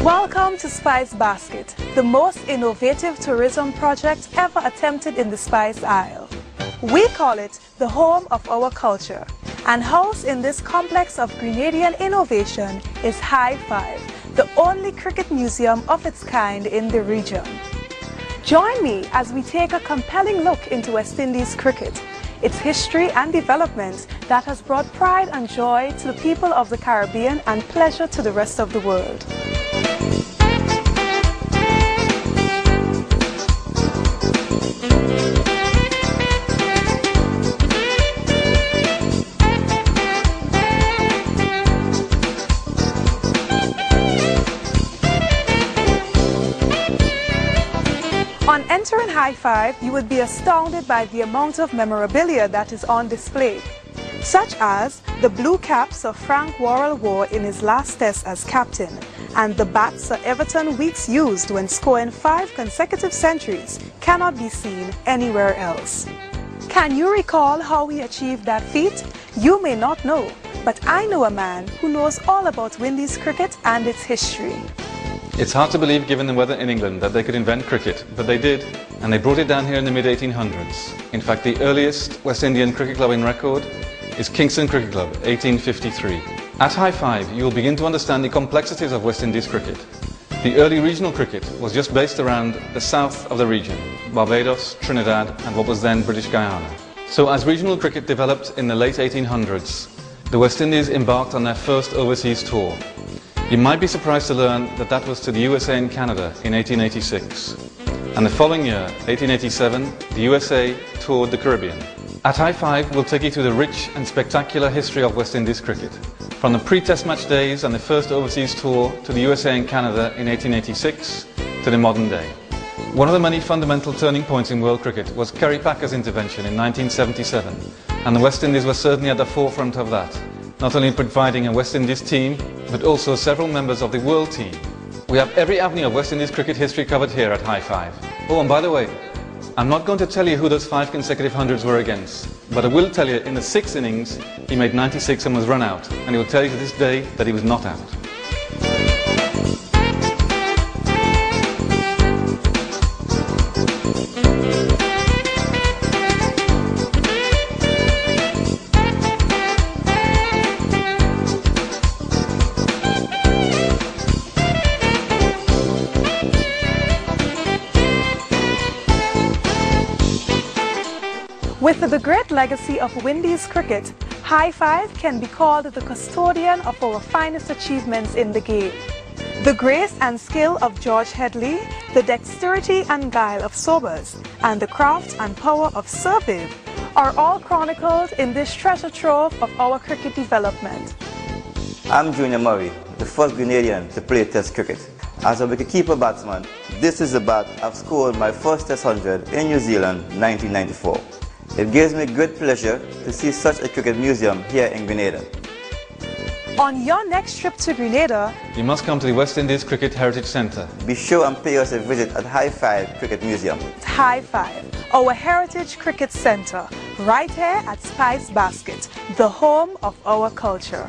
Welcome to Spice Basket, the most innovative tourism project ever attempted in the Spice Isle. We call it the home of our culture, and housed in this complex of Grenadian innovation is High Five, the only cricket museum of its kind in the region. Join me as we take a compelling look into West Indies cricket, its history and development that has brought pride and joy to the people of the Caribbean and pleasure to the rest of the world. On entering High Five, you would be astounded by the amount of memorabilia that is on display, such as the blue caps of Frank Worrell wore in his last test as captain, and the bat Sir Everton Weekes used when scoring 5 consecutive centuries cannot be seen anywhere else. Can you recall how he achieved that feat? You may not know, but I know a man who knows all about Windies cricket and its history. It's hard to believe, given the weather in England, that they could invent cricket, but they did, and they brought it down here in the mid-1800s. In fact, the earliest West Indian cricket club in record is Kingston Cricket Club, 1853. At High Five, you will begin to understand the complexities of West Indies cricket. The early regional cricket was just based around the south of the region, Barbados, Trinidad, and what was then British Guyana. So as regional cricket developed in the late 1800s, the West Indies embarked on their first overseas tour. You might be surprised to learn that that was to the USA and Canada in 1886. And the following year, 1887, the USA toured the Caribbean. At High Five, we'll take you through the rich and spectacular history of West Indies cricket. From the pre-test match days and the first overseas tour to the USA and Canada in 1886 to the modern day. One of the many fundamental turning points in world cricket was Kerry Packer's intervention in 1977, and the West Indies were certainly at the forefront of that, not only providing a West Indies team, but also several members of the world team. We have every avenue of West Indies cricket history covered here at High Five. Oh, and by the way, I'm not going to tell you who those 5 consecutive hundreds were against, but I will tell you in the 6th innings he made 96 and was run out, and he will tell you to this day that he was not out. With the great legacy of Windies cricket, High Five can be called the custodian of our finest achievements in the game. The grace and skill of George Headley, the dexterity and guile of Sobers, and the craft and power of Sir Viv are all chronicled in this treasure trove of our cricket development. I'm Junior Murray, the first Grenadian to play Test cricket. As a wicketkeeper batsman, this is the bat I've scored my first Test 100 in New Zealand, 1994. It gives me great pleasure to see such a cricket museum here in Grenada. On your next trip to Grenada, You must come to the West Indies Cricket Heritage Centre. Be sure and pay us a visit at High Five Cricket Museum. High Five, our heritage cricket center, right here at Spice Basket, the home of our culture.